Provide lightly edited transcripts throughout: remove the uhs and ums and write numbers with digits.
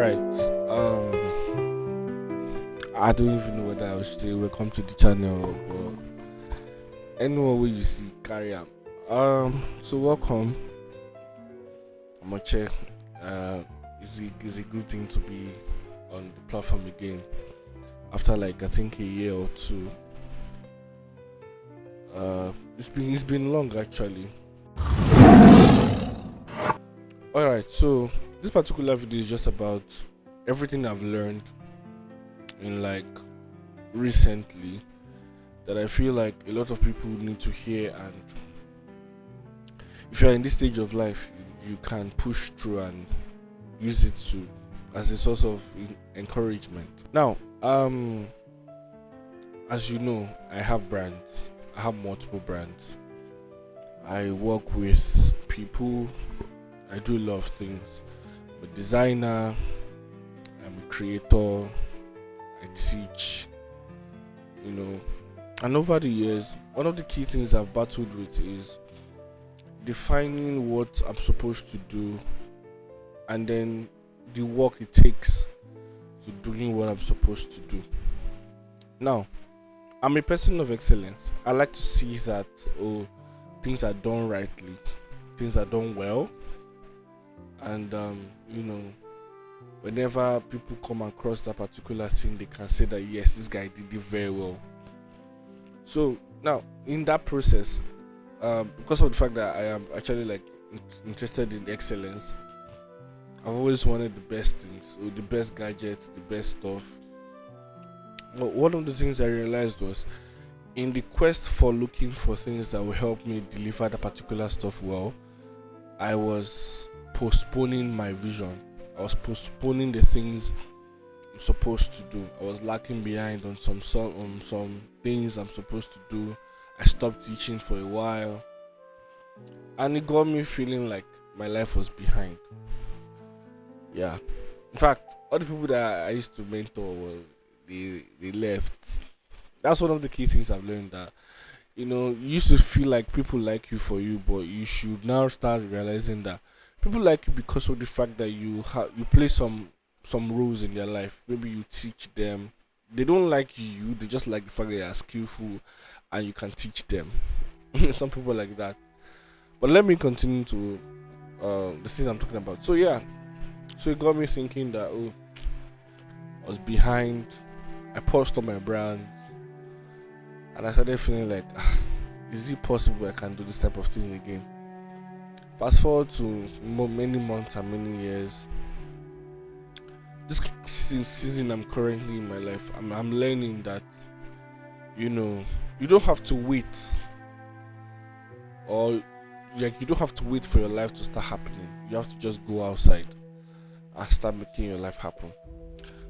Alright, I don't even know whether I should say welcome to the channel, but anyone where you see, carry on. So welcome. I'm gonna check. Is a good thing to be on the platform again after like I think a year or two. It's been long actually. Alright, so this particular video is just about everything I've learned in like recently that I feel like a lot of people need to hear, and if you're in this stage of life you can push through and use it to as a source of encouragement. Now, as you know, I have brands. I have multiple brands. I work with people. I do a lot of things. I'm a designer, I'm a creator, I teach, and over the years, one of the key things I've battled with is defining what I'm supposed to do and then the work it takes to doing what I'm supposed to do. Now, I'm a person of excellence. I like to see that things are done rightly, things are done well, and whenever people come across that particular thing, they can say that yes, this guy did it very well. So now in that process, because of the fact that I am actually like interested in excellence, I've always wanted the best things, or the best gadgets, the best stuff. But one of the things I realized was, in the quest for looking for things that will help me deliver the particular stuff well, I was postponing my vision. I was postponing the things I'm supposed to do. I was lacking behind on some things I'm supposed to do. I stopped teaching for a while, and it got me feeling like my life was behind. Yeah, in fact, all the people that I used to mentor they left. That's one of the key things I've learned, that you used to feel like people like you for you, but you should now start realizing that people like you because of the fact that you play some roles in their life. Maybe you teach them. They don't like you, they just like the fact that you are skillful and you can teach them. Some people like that. But let me continue to the things I'm talking about. So yeah, so it got me thinking that I was behind. I paused on my brands, and I started feeling like, is it possible I can do this type of thing again? Fast forward to many months and many years. This season I'm currently in my life, I'm learning that you don't have to wait, or like you don't have to wait for your life to start happening. You have to just go outside and start making your life happen.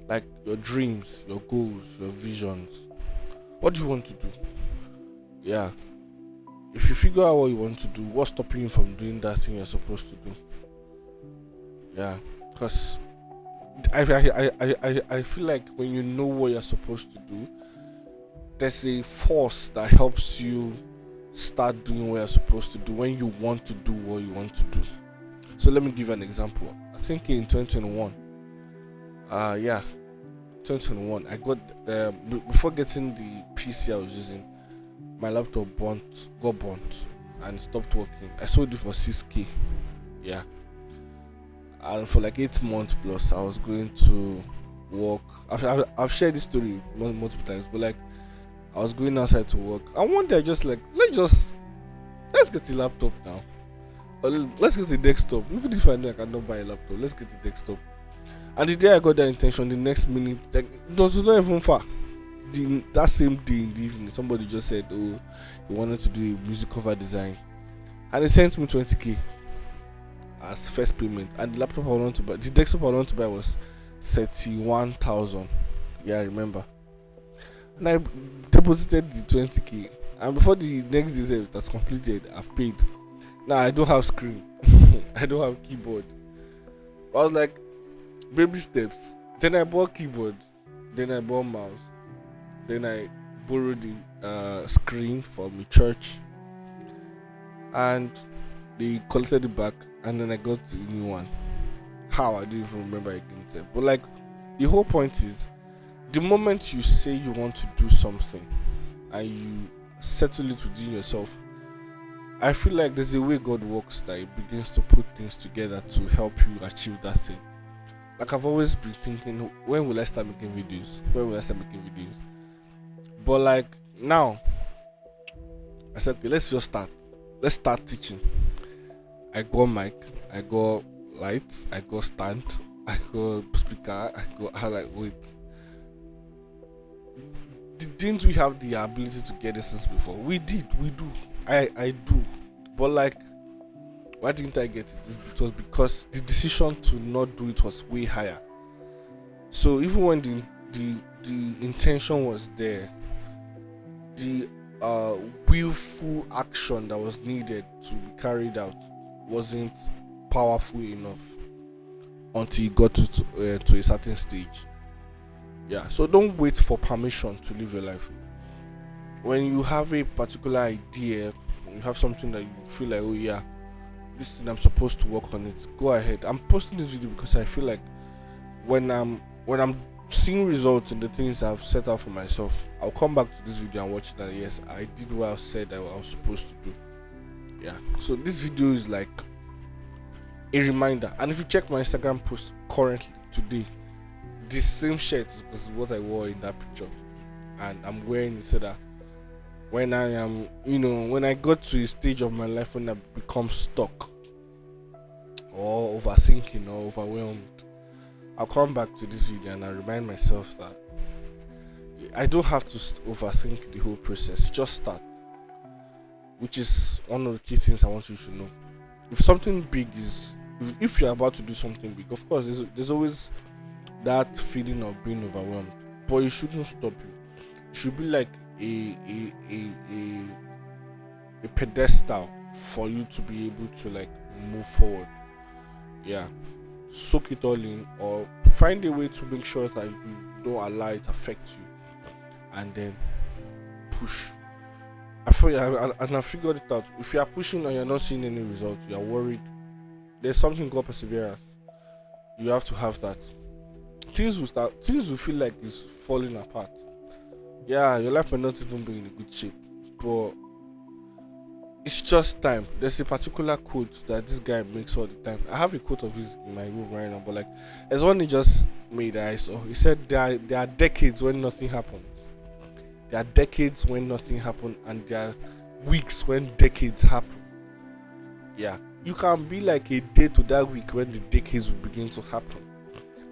Like your dreams, your goals, your visions. What do you want to do? Yeah. If you figure out what you want to do, what's stopping you from doing that thing you're supposed to do? Yeah. Because I feel like when you know what you're supposed to do, there's a force that helps you start doing what you're supposed to do when you want to do what you want to do. So let me give you an example. I think in 2021, 2021, I got before getting the PC I was using, my laptop got burnt and stopped working. I sold it for 6k. Yeah. And for like 8 months plus, I was going to work. I've shared this story multiple times, but like I was going outside to work, and one day I just like, let's get a laptop now, or let's get a desktop. Even if I know I cannot buy a laptop, let's get a desktop. And the day I got that intention, the next minute, like, it was not even far. That same day in the evening, somebody just said, he wanted to do a music cover design, and he sent me 20k as first payment. And the laptop I wanted to buy, the desktop I wanted to buy, was 31,000. Yeah, I remember. And I deposited the 20k, and before the next day that's completed, I've paid. Now I don't have screen, I don't have keyboard. I was like, baby steps. Then I bought keyboard, then I bought mouse, then I borrowed the screen from the church, and they collected it back, and then I got the new one. How, I don't even remember again. But like, the whole point is, the moment you say you want to do something and you settle it within yourself, I feel like there's a way God works that He begins to put things together to help you achieve that thing. Like, I've always been thinking, when will I start making videos? When will I start making videos? But like, now I said, okay, let's just start. Let's start teaching. I got mic, I got lights, I got stand, I got speaker, I like, wait. Didn't we have the ability to get this since before? We did, we do. I do. But like, why didn't I get it? It was because the decision to not do it was way higher. So even when the intention was there, the willful action that was needed to be carried out wasn't powerful enough until you got to a certain stage. Yeah, so don't wait for permission to live your life. When you have a particular idea, you have something that you feel like, oh yeah, this thing I'm supposed to work on it, go ahead. I'm posting this video because I feel like when I'm seeing results in the things I've set out for myself, I'll come back to this video and watch it, and yes, I did what I said I was supposed to do. Yeah, so this video is like a reminder. And if you check my Instagram post currently today, this same shirt is what I wore in that picture, and I'm wearing it so that when I am, when I got to a stage of my life when I become stuck or overthinking or overwhelmed, I'll come back to this video and I remind myself that I don't have to overthink the whole process. Just start, which is one of the key things I want you to know. If something big is, if you're about to do something big, of course, there's always that feeling of being overwhelmed, but it shouldn't stop you. It should be like a pedestal for you to be able to like move forward. Yeah, soak it all in, or find a way to make sure that you don't allow it affect you, and then push. I figured it out. If you are pushing and you're not seeing any results, you are worried. There's something called perseverance. You have to have that. Things will feel like it's falling apart. Yeah, your life might not even be in a good shape, but it's just time. There's a particular quote that this guy makes all the time. I have a quote of his in my room right now, but like, there's one he just made that I saw. He said there are decades when nothing happened. There are decades when nothing happened, and there are weeks when decades happen. Yeah, you can be like a day to that week when the decades will begin to happen,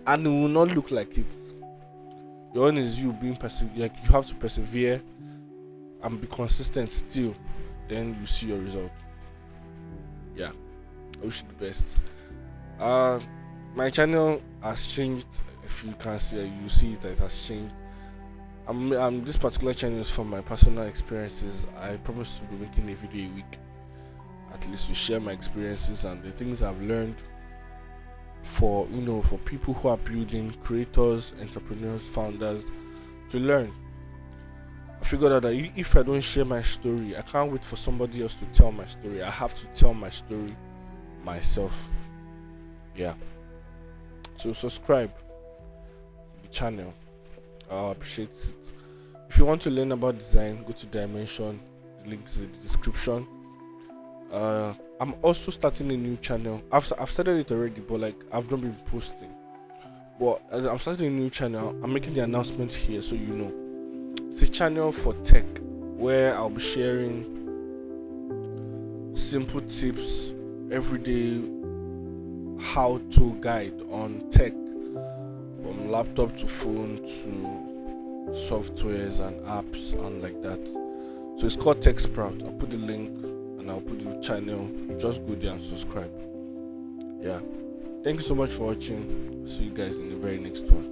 and it will not look like it. Your own is you being like, you have to persevere and be consistent still, then you see your result. Yeah, I wish you the best. My channel has changed. If you can see, you see it has changed. This particular channel is from my personal experiences. I promise to be making a video a week, at least to share my experiences and the things I've learned for people who are building, creators, entrepreneurs, founders, to learn. I figured out that if I don't share my story, I can't wait for somebody else to tell my story. I have to tell my story myself. Yeah, so subscribe to the channel. I'll appreciate it. If you want to learn about design, go to Dimension. The link is in the description. I'm also starting a new channel. I've started it already, but like, I've not been posting. But as I'm starting a new channel, I'm making the announcement here so you know. It's a channel for tech where I'll be sharing simple tips, everyday how-to guide on tech, from laptop to phone to softwares and apps and like that. So it's called TECHSPROUT. I'll put the link and I'll put the channel. You just go there and subscribe. Yeah, thank you so much for watching. See you guys in the very next one.